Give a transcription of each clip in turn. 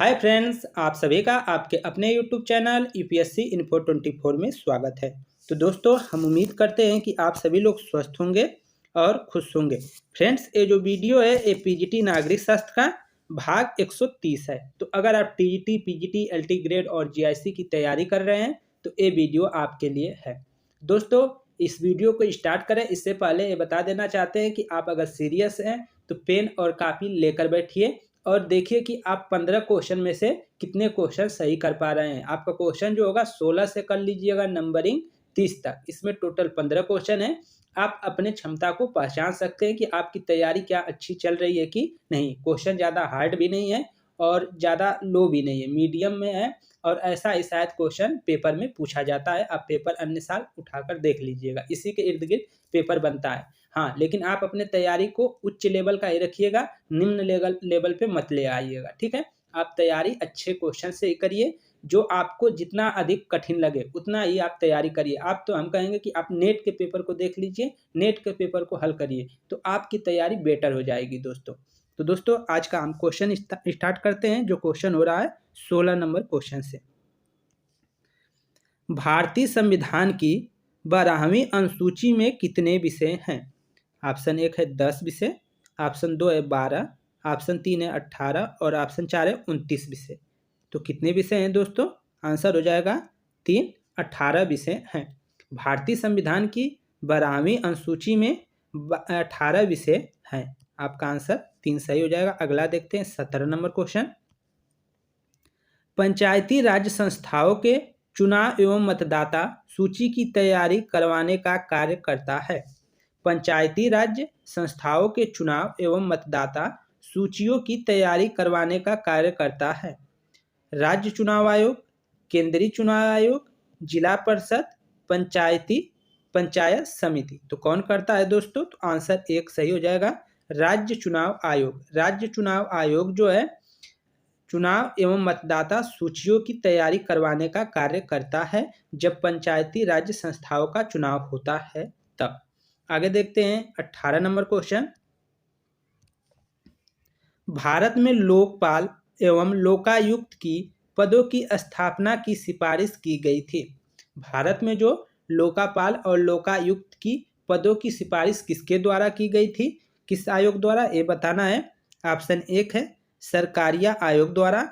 Hi friends, आप सभी का आपके अपने यूट्यूब चैनल यूपीएससी इन्फो 24 में स्वागत है। तो दोस्तों, हम उम्मीद करते हैं कि आप सभी लोग स्वस्थ होंगे और खुश होंगे। फ्रेंड्स, ये जो वीडियो है ये पीजीटी नागरिक शास्त्र का भाग 130 है। तो अगर आप टीजीटी, पीजीटी, एलटी ग्रेड और जीआईसी की तैयारी कर रहे हैं तो ये वीडियो आपके लिए है। दोस्तों, इस वीडियो को स्टार्ट करें इससे पहले ये बता देना चाहते हैं कि आप अगर सीरियस हैं तो पेन और कापी लेकर बैठिए और देखिए कि आप 15 क्वेश्चन में से कितने क्वेश्चन सही कर पा रहे हैं। आपका क्वेश्चन जो होगा 16 से कर लीजिएगा नंबरिंग 30 तक। इसमें टोटल 15 क्वेश्चन है। आप अपने क्षमता को पहचान सकते हैं कि आपकी तैयारी क्या अच्छी चल रही है कि नहीं। क्वेश्चन ज़्यादा हार्ड भी नहीं है और ज़्यादा लो भी नहीं है, मीडियम में है। और ऐसा ही शायद क्वेश्चन पेपर में पूछा जाता है। आप पेपर अन्य साल उठाकर देख लीजिएगा, इसी के इर्द गिर्द पेपर बनता है। हाँ, लेकिन आप अपने तैयारी को उच्च लेवल का ही रखिएगा, निम्न लेवल पे मत ले आइएगा, ठीक है। आप तैयारी अच्छे क्वेश्चन से ही करिए, जो आपको जितना अधिक कठिन लगे उतना ही आप तैयारी करिए। आप तो हम कहेंगे कि आप नेट के पेपर को देख लीजिए, नेट के पेपर को हल करिए तो आपकी तैयारी बेटर हो जाएगी दोस्तों। तो दोस्तों, आज का हम क्वेश्चन स्टार्ट करते हैं। जो क्वेश्चन हो रहा है 16 नंबर क्वेश्चन से। भारतीय संविधान की 12वीं अनुसूची में कितने विषय हैं? ऑप्शन 1 है 10 विषय, ऑप्शन 2 है 12, ऑप्शन 3 है 18 और ऑप्शन 4 है 29 विषय। तो कितने विषय हैं दोस्तों? आंसर हो जाएगा 3, 18 विषय हैं। भारतीय संविधान की 12वीं अनुसूची में 18 विषय हैं। आपका आंसर 3 सही हो जाएगा। अगला देखते हैं 17 नंबर क्वेश्चन। पंचायती राज संस्थाओं के चुनाव एवं मतदाता सूची की तैयारी करवाने का कार्य करता है। पंचायती राज संस्थाओं के चुनाव एवं मतदाता सूचियों की तैयारी करवाने का कार्य करता है राज्य चुनाव आयोग, केंद्रीय चुनाव आयोग, जिला परिषद, पंचायत समिति। तो कौन करता है दोस्तों? तो आंसर 1 सही हो जाएगा, राज्य चुनाव आयोग। राज्य चुनाव आयोग जो है चुनाव एवं मतदाता सूचियों की तैयारी करवाने का कार्य करता है जब पंचायती राज्य संस्थाओं का चुनाव होता है तब। आगे देखते हैं 18 नंबर क्वेश्चन। भारत में लोकपाल एवं लोकायुक्त की पदों की स्थापना की सिफारिश की गई थी। भारत में जो लोकपाल और लोकायुक्त की पदों की सिफारिश किसके द्वारा की गई थी, किस आयोग द्वारा, ये बताना है। ऑप्शन 1 है सरकारिया आयोग द्वारा,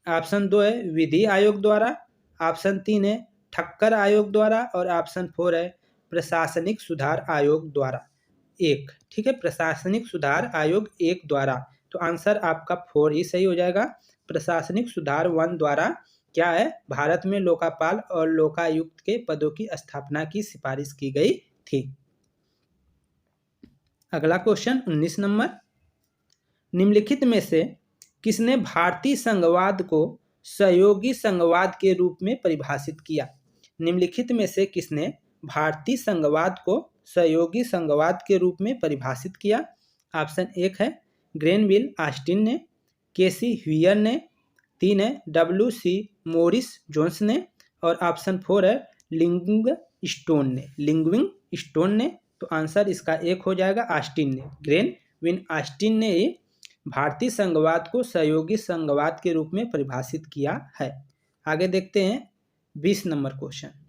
ऑप्शन 2 है विधि आयोग द्वारा, ऑप्शन 3 है ठक्कर आयोग द्वारा और ऑप्शन 4 है प्रशासनिक सुधार आयोग द्वारा 1। ठीक है, प्रशासनिक सुधार आयोग 1 द्वारा। तो आंसर आपका 4 ही सही हो जाएगा। प्रशासनिक सुधार 1 द्वारा क्या है, भारत में लोकपाल और लोकायुक्त के पदों की स्थापना की सिफारिश की गई थी। अगला क्वेश्चन 19 नंबर। निम्नलिखित में से किसने भारतीय संघवाद को सहयोगी संघवाद के रूप में परिभाषित किया? निम्नलिखित में से किसने भारतीय संघवाद को सहयोगी संघवाद के रूप में परिभाषित किया? ऑप्शन 1 है ग्रेनविल ऑस्टिन ने, केसी ह्यूयर ने, 3 है WC मोरिस जोन्स ने और ऑप्शन 4 है लिंगविंग स्टोन ने। तो आंसर इसका 1 हो जाएगा, ऑस्टिन ने। ग्रेनविल ऑस्टिन ने भारतीय संघवाद को सहयोगी संघवाद के रूप में परिभाषित किया है। आगे देखते हैं 20 नंबर क्वेश्चन।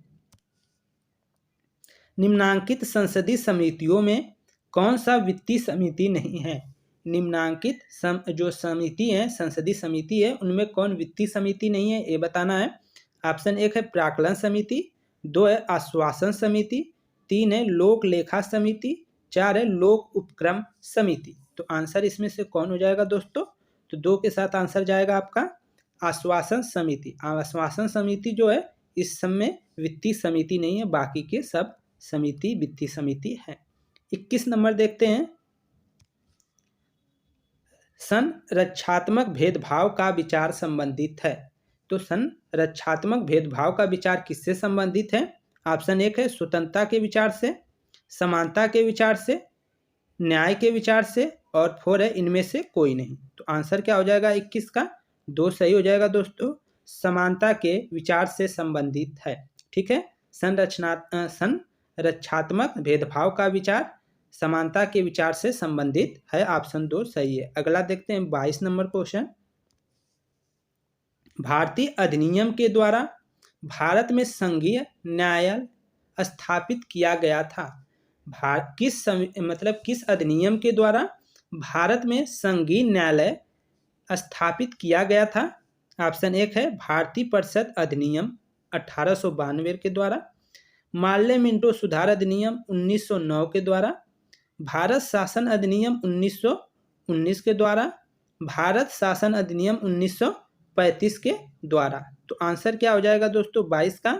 निम्नांकित संसदीय समितियों में कौन सा वित्तीय समिति नहीं है? निम्नांकित जो समिति है, संसदीय समिति है, उनमें कौन वित्तीय समिति नहीं है, ये बताना है। ऑप्शन 1 है प्राक्कलन समिति, 2 है आश्वासन समिति, 3 है लोक लेखा समिति, 4 है लोक उपक्रम समिति। तो आंसर इसमें से कौन हो जाएगा दोस्तों? तो 2 के साथ आंसर जाएगा आपका आश्वासन समिति। आश्वासन समिति जो है इस सब में वित्तीय समिति नहीं है, बाकी के सब समिति वित्तीय समिति है। 21 नंबर देखते हैं। संरक्षात्मक भेदभाव का विचार संबंधित है। तो संरक्षात्मक भेदभाव का विचार किससे संबंधित है? ऑप्शन 1 है स्वतंत्रता के विचार से, समानता के विचार से, न्याय के विचार से और 4 है इनमें से कोई नहीं। तो आंसर क्या हो जाएगा 21 का? 2 सही हो जाएगा दोस्तों, समानता के विचार से संबंधित है। ठीक है, संरक्षात्मक भेदभाव का विचार समानता के विचार से संबंधित है। ऑप्शन 2 सही है। अगला देखते हैं 22 नंबर क्वेश्चन। भारतीय अधिनियम के द्वारा भारत में संघीय न्यायालय स्थापित किया गया था? किस अधिनियम के द्वारा भारत में संघीय न्यायालय स्थापित किया गया था? ऑप्शन एक है भारतीय परिषद अधिनियम 1892 के द्वारा, मार्ले मिंटो सुधार अधिनियम 1909 के द्वारा, भारत शासन अधिनियम 1919 के द्वारा, भारत शासन अधिनियम 1935 के द्वारा। तो आंसर क्या हो जाएगा दोस्तों? 22 का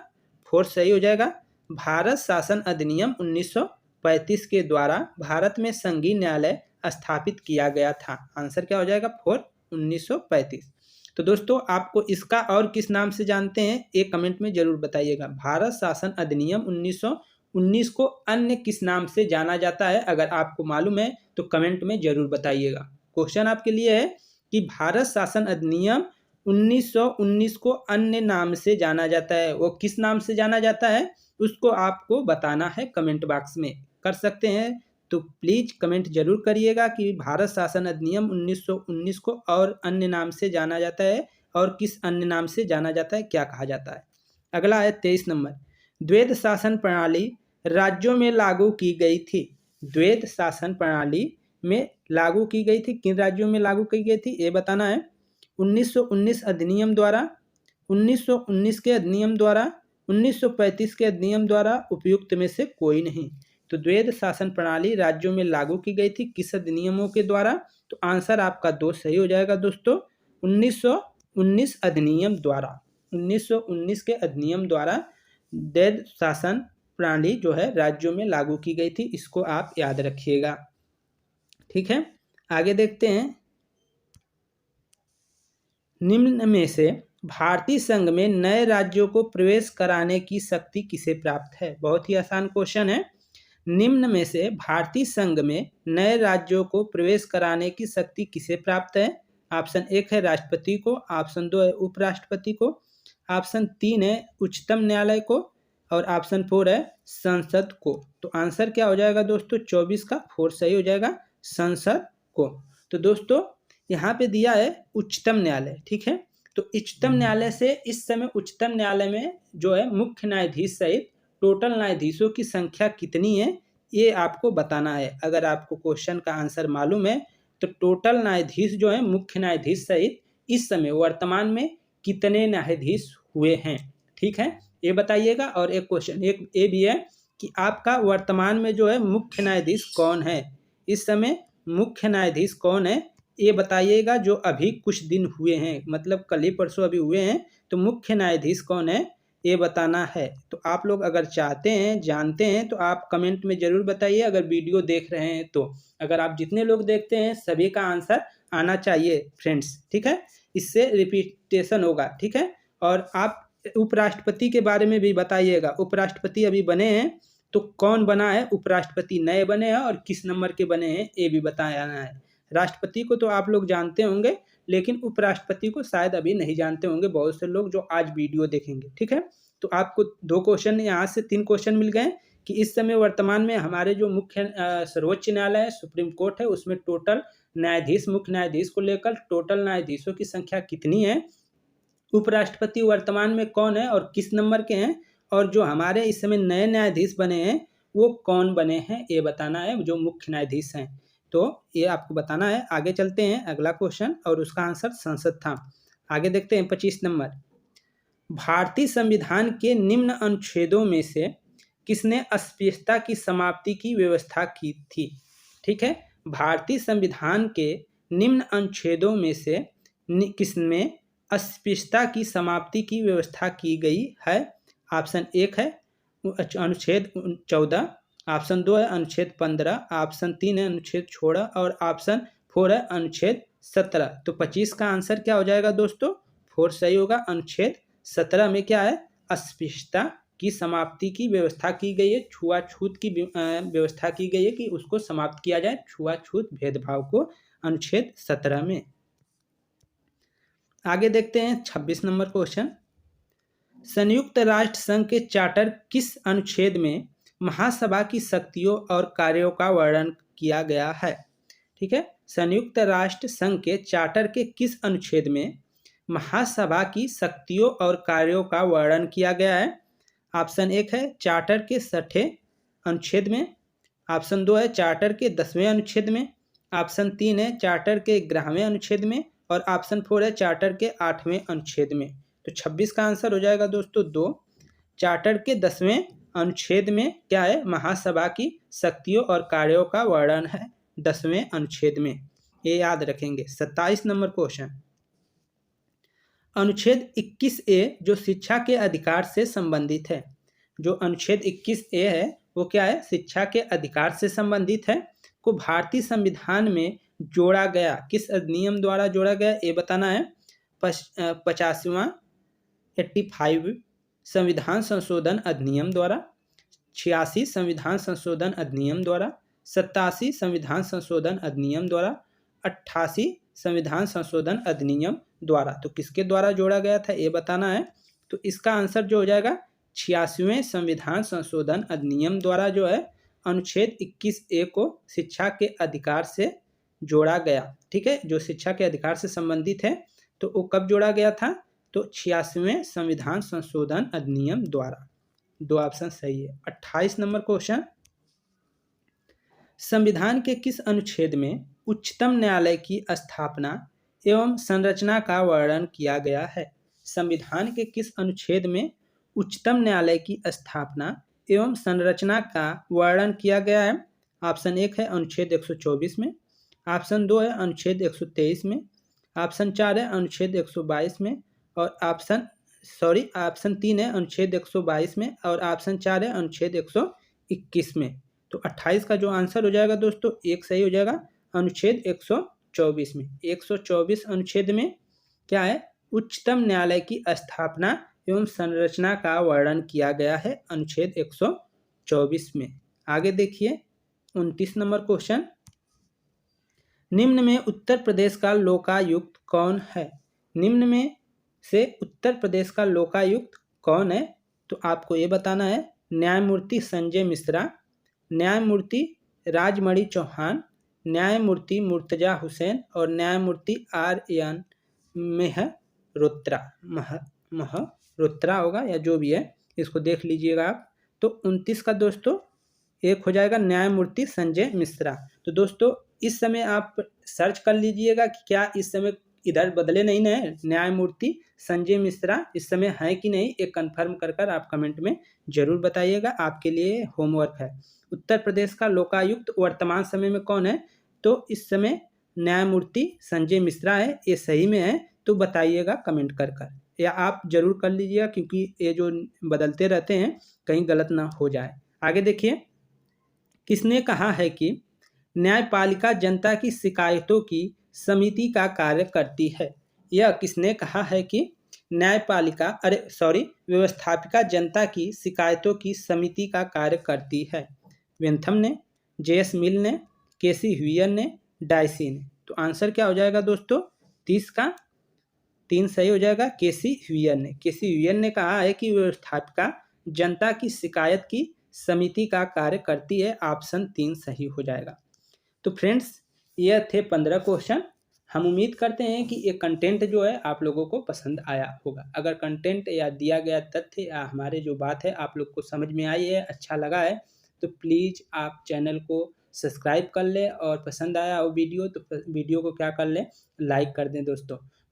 4 सही हो जाएगा। भारत शासन अधिनियम 1935 के द्वारा भारत में संघीय न्यायालय स्थापित किया गया था। आंसर क्या हो जाएगा? 4 1935। तो दोस्तों आपको इसका और किस नाम से जानते हैं एक कमेंट में जरूर बताइएगा। भारत शासन अधिनियम 1919 को अन्य किस नाम से जाना जाता है? अगर आपको मालूम है तो कमेंट में जरूर बताइएगा। क्वेश्चन आपके लिए है कि भारत शासन अधिनियम 1919 को अन्य नाम से जाना जाता है, वो किस नाम से जाना जाता है उसको आपको बताना है, कमेंट बॉक्स में कर सकते हैं। तो प्लीज कमेंट जरूर करिएगा कि भारत शासन अधिनियम 1919 को और अन्य नाम से जाना जाता है और किस अन्य नाम से जाना जाता है, क्या कहा जाता है। अगला है 23 नंबर, द्वैध शासन प्रणाली राज्यों में लागू की गई थी। द्वैध शासन प्रणाली में लागू की गई थी, किन राज्यों में लागू की गई थी ये बताना है। 1919 अधिनियम द्वारा, 1919 के अधिनियम द्वारा, 1935 के अधिनियम द्वारा, उपयुक्त में से कोई नहीं। तो द्वैध शासन प्रणाली राज्यों में लागू की गई थी किस अधिनियमों के द्वारा? तो आंसर आपका 2 सही हो जाएगा दोस्तों, 1919 अधिनियम द्वारा। 1919 के अधिनियम द्वारा द्वैध शासन प्रणाली जो है राज्यों में लागू की गई थी, इसको आप याद रखिएगा। ठीक है, आगे देखते हैं। निम्न में से भारतीय संघ में नए राज्यों को प्रवेश कराने की शक्ति किसे प्राप्त है? बहुत ही आसान क्वेश्चन है। निम्न में से भारतीय संघ में नए राज्यों को प्रवेश कराने की शक्ति किसे प्राप्त है? ऑप्शन 1 है राष्ट्रपति को, ऑप्शन 2 है उपराष्ट्रपति को, ऑप्शन 3 है उच्चतम न्यायालय को और ऑप्शन 4 है संसद को। तो आंसर क्या हो जाएगा दोस्तों? 24 का 4 सही हो जाएगा, संसद को। तो दोस्तों यहाँ पे दिया है उच्चतम न्यायालय। ठीक है, तो उच्चतम न्यायालय से इस समय उच्चतम न्यायालय में जो है मुख्य न्यायाधीश सहित टोटल न्यायाधीशों की संख्या कितनी है ये आपको बताना है। अगर आपको क्वेश्चन का आंसर मालूम है तो टोटल न्यायाधीश जो है मुख्य न्यायाधीश सहित इस समय वर्तमान में कितने न्यायाधीश हुए हैं, ठीक है, ये बताइएगा। और एक क्वेश्चन एक ये भी है कि आपका वर्तमान में जो है मुख्य न्यायाधीश कौन है, इस समय मुख्य न्यायाधीश कौन है ये बताइएगा, जो अभी कुछ दिन हुए हैं, मतलब कल ही परसों अभी हुए हैं, तो मुख्य न्यायाधीश कौन है ये बताना है। तो आप लोग अगर चाहते हैं जानते हैं तो आप कमेंट में ज़रूर बताइए, अगर वीडियो देख रहे हैं तो। अगर आप जितने लोग देखते हैं सभी का आंसर आना चाहिए फ्रेंड्स, ठीक है, इससे रिपीटेशन होगा। ठीक है, और आप उपराष्ट्रपति के बारे में भी बताइएगा। उपराष्ट्रपति अभी बने हैं तो कौन बना है उपराष्ट्रपति, नए बने हैं और किस नंबर के बने हैं ये भी बताना है। राष्ट्रपति को तो आप लोग जानते होंगे लेकिन उपराष्ट्रपति को शायद अभी नहीं जानते होंगे बहुत से लोग जो आज वीडियो देखेंगे। ठीक है, तो आपको 2 क्वेश्चन यहाँ से 3 क्वेश्चन मिल गए कि इस समय वर्तमान में हमारे जो मुख्य सर्वोच्च न्यायालय है, सुप्रीम कोर्ट है, उसमें टोटल न्यायाधीश मुख्य न्यायाधीश को लेकर टोटल न्यायाधीशों की संख्या कितनी है, उपराष्ट्रपति वर्तमान में कौन है और किस नंबर के हैं, और जो हमारे इस समय नए न्यायाधीश बने हैं वो कौन बने हैं ये बताना है, जो मुख्य न्यायाधीश हैं। तो ये आपको बताना है। आगे चलते हैं, अगला क्वेश्चन और उसका आंसर संसद था। आगे देखते हैं 25 नंबर, भारतीय संविधान के निम्न अनुच्छेदों में से किसने अस्पृश्यता की समाप्ति की व्यवस्था की थी? ठीक है, भारतीय संविधान के निम्न अनुच्छेदों में से किसने अस्पृश्यता की समाप्ति की व्यवस्था की गई है? ऑप्शन 1 है अनुच्छेद 14, ऑप्शन 2 है अनुच्छेद 15, ऑप्शन 3 है अनुच्छेद 16 और ऑप्शन 4 है अनुच्छेद 17। तो 25 का आंसर क्या हो जाएगा दोस्तों? 4 सही होगा। अनुच्छेद 17 में क्या है? अस्पृश्यता की समाप्ति की व्यवस्था की गई है, छुआछूत की व्यवस्था की गई है कि उसको समाप्त किया जाए, छुआछूत भेदभाव को, अनुच्छेद 17 में। आगे देखते हैं 26 नंबर क्वेश्चन, संयुक्त राष्ट्र संघ के चार्टर किस अनुच्छेद में महासभा की शक्तियों और कार्यों का वर्णन किया गया है? ठीक है, संयुक्त राष्ट्र संघ के चार्टर के किस अनुच्छेद में महासभा की शक्तियों और कार्यों का वर्णन किया गया है? ऑप्शन 1 है चार्टर के 6ठे अनुच्छेद में, ऑप्शन 2 है चार्टर के 10वें अनुच्छेद में, ऑप्शन 3 है चार्टर के 11वें अनुच्छेद में और ऑप्शन 4 है चार्टर के 8वें अनुच्छेद में। तो 26 का आंसर हो जाएगा दोस्तों 2। चार्टर के 10वें अनुच्छेद में क्या है? महासभा की शक्तियों और कार्यों का वर्णन है 10वें अनुच्छेद में, ये याद रखेंगे। 27 नंबर क्वेश्चन, अनुच्छेद 21A जो शिक्षा के अधिकार से संबंधित है, जो अनुच्छेद 21A है वो क्या है? शिक्षा के अधिकार से संबंधित है, को भारतीय संविधान में जोड़ा गया किस अधिनियम द्वारा जोड़ा गया ये बताना है। 50वां 85 संविधान संशोधन अधिनियम द्वारा, 86 संविधान संशोधन अधिनियम द्वारा, 87 संविधान संशोधन अधिनियम द्वारा, 88 संविधान संशोधन अधिनियम द्वारा। तो किसके द्वारा जोड़ा गया था ये बताना है। तो इसका आंसर जो हो जाएगा 86वें संविधान संशोधन अधिनियम द्वारा जो है अनुच्छेद 21A को शिक्षा के अधिकार से जोड़ा गया। ठीक है, जो शिक्षा के अधिकार से संबंधित है तो वो कब जोड़ा गया था? तो 86वें संविधान संशोधन अधिनियम द्वारा। 2 ऑप्शन सही है। 28 नंबर क्वेश्चन, संविधान के किस अनुच्छेद में उच्चतम न्यायालय की स्थापना एवं संरचना का वर्णन किया गया है? संविधान के किस अनुच्छेद में उच्चतम न्यायालय की स्थापना एवं संरचना का वर्णन किया गया है? ऑप्शन 1 है अनुच्छेद 124 में, ऑप्शन 2 है अनुच्छेद 123 में, ऑप्शन 4 है अनुच्छेद 122 में और ऑप्शन 3 है अनुच्छेद 122 में और ऑप्शन 4 है अनुच्छेद 121 में। तो 28 का जो आंसर हो जाएगा दोस्तों 1 सही हो जाएगा, अनुच्छेद 124 में। 124 अनुच्छेद में क्या है? उच्चतम न्यायालय की स्थापना एवं संरचना का वर्णन किया गया है अनुच्छेद 124 में। आगे देखिए 29 नंबर क्वेश्चन, निम्न में उत्तर प्रदेश का लोकायुक्त कौन है? निम्न में से उत्तर प्रदेश का लोकायुक्त कौन है? तो आपको ये बताना है। न्यायमूर्ति संजय मिश्रा, न्यायमूर्ति राजमणि चौहान, न्यायमूर्ति मुर्तजा हुसैन और न्यायमूर्ति RN महरोत्रा होगा या जो भी है, इसको देख लीजिएगा आप। तो 29 का दोस्तों एक हो जाएगा न्यायमूर्ति संजय मिश्रा। तो दोस्तों इस समय आप सर्च कर लीजिएगा कि क्या इस समय इधर बदले नहीं ना है, न्यायमूर्ति संजय मिश्रा इस समय है कि नहीं, एक कंफर्म कर आप कमेंट में जरूर बताइएगा, आपके लिए होमवर्क है। उत्तर प्रदेश का लोकायुक्त वर्तमान समय में कौन है? तो इस समय न्यायमूर्ति संजय मिश्रा है, ये सही में है तो बताइएगा कमेंट कर या आप जरूर कर लीजिएगा क्योंकि ये जो बदलते रहते हैं कहीं गलत ना हो जाए। आगे देखिए, किसने कहा है कि न्यायपालिका जनता की शिकायतों की समिति का कार्य करती है? यह किसने कहा है कि व्यवस्थापिका जनता की शिकायतों की समिति का कार्य करती है? वेंथम ने, JS मिल ने, केसी ह्यूयर ने, डायसी ने। तो आंसर क्या हो जाएगा दोस्तों? 30 का 3 सही हो जाएगा, केसी ह्यूयर ने। केसी ह्यूयर ने कहा है कि व्यवस्थापिका जनता की शिकायत की समिति का कार्य करती है, ऑप्शन 3 सही हो जाएगा। तो फ्रेंड्स ये थे 15 क्वेश्चन। हम उम्मीद करते हैं कि ये कंटेंट जो है आप लोगों को पसंद आया होगा। अगर कंटेंट या दिया गया तथ्य या हमारे जो बात है आप लोग को समझ में आई है, अच्छा लगा है, तो प्लीज़ आप चैनल को सब्सक्राइब कर लें और पसंद आया हो वीडियो तो वीडियो को क्या कर लें, लाइक कर दें।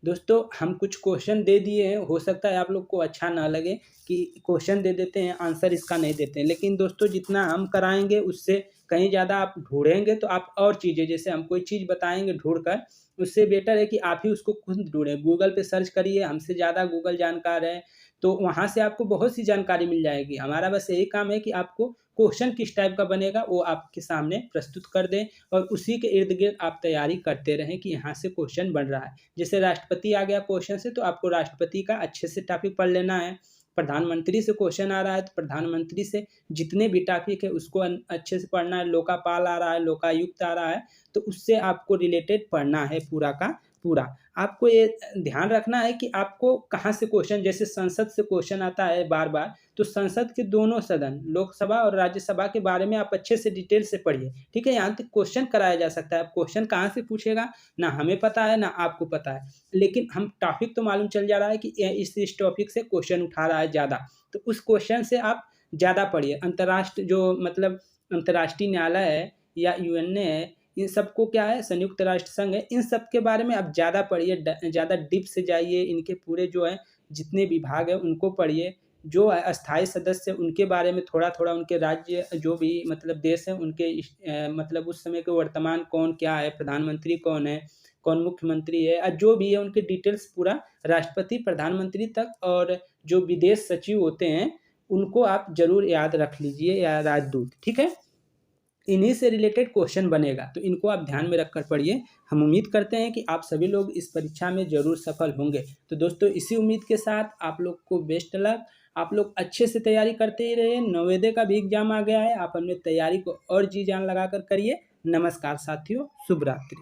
दोस्तों हम कुछ क्वेश्चन दे दिए हैं, हो सकता है आप लोग को अच्छा ना लगे कि क्वेश्चन दे देते हैं आंसर इसका नहीं देते हैं, लेकिन दोस्तों जितना हम कराएंगे उससे कहीं ज़्यादा आप ढूंढेंगे तो आप और चीज़ें, जैसे हम कोई चीज़ बताएंगे ढूंढकर, उससे बेटर है कि आप ही उसको खुद ढूंढें। गूगल पे सर्च करिए, हमसे ज़्यादा गूगल जानकार है, तो वहाँ से आपको बहुत सी जानकारी मिल जाएगी। हमारा बस यही काम है कि आपको क्वेश्चन किस टाइप का बनेगा वो आपके सामने प्रस्तुत कर दें और उसी के इर्द गिर्द आप तैयारी करते रहें कि यहाँ से क्वेश्चन बन रहा है। जैसे राष्ट्रपति आ गया क्वेश्चन से, तो आपको राष्ट्रपति का अच्छे से टॉपिक पढ़ लेना है। प्रधानमंत्री से क्वेश्चन आ रहा है तो प्रधानमंत्री से जितने भी टॉपिक है उसको अच्छे से पढ़ना है। लोकापाल आ रहा है, लोकायुक्त आ रहा है, तो उससे आपको रिलेटेड पढ़ना है पूरा का पूरा। आपको ये ध्यान रखना है कि आपको कहाँ से क्वेश्चन, जैसे संसद से क्वेश्चन आता है बार-बार, तो संसद के दोनों सदन, लोकसभा और राज्यसभा के बारे में आप अच्छे से डिटेल से पढ़िए, ठीक है? यहाँ तक क्वेश्चन कराया जा सकता है। अब क्वेश्चन कहाँ से पूछेगा, ना हमें पता है, ना आपको पता है। लेकिन हम टॉपिक तो मालूम चल जा रहा है कि इस टॉपिक से क्वेश्चन उठा रहा है ज़्यादा, तो उस क्वेश्चन से आप ज़्यादा पढ़िए। अंतर्राष्ट्रीय जो मतलब अंतर्राष्ट्रीय न्यायालय है या यूएनए है, इन सबको क्या है, संयुक्त राष्ट्र संघ है, इन सब के बारे में आप ज़्यादा पढ़िए, ज़्यादा डीप से जाइए, इनके पूरे जो है जितने विभाग हैं उनको पढ़िए। जो अस्थायी सदस्य हैं उनके बारे में थोड़ा-थोड़ा, उनके राज्य जो भी मतलब देश हैं उनके मतलब उस समय के वर्तमान कौन क्या है, प्रधानमंत्री कौन है, कौन मुख्यमंत्री है, जो भी है उनके डिटेल्स पूरा राष्ट्रपति, प्रधानमंत्री तक, और जो विदेश सचिव होते हैं उनको आप ज़रूर याद रख लीजिए या राजदूत, ठीक है? इन्हीं से रिलेटेड क्वेश्चन बनेगा, तो इनको आप ध्यान में रखकर पढ़िए। हम उम्मीद करते हैं कि आप सभी लोग इस परीक्षा में ज़रूर सफल होंगे। तो दोस्तों, इसी उम्मीद के साथ आप लोग को बेस्ट लक। आप लोग अच्छे से तैयारी करते ही रहिए। नवोदय का भी एग्ज़ाम आ गया है, आप अपनी तैयारी को और जी जान लगाकर करिए। नमस्कार साथियों, शुभ रात्रि।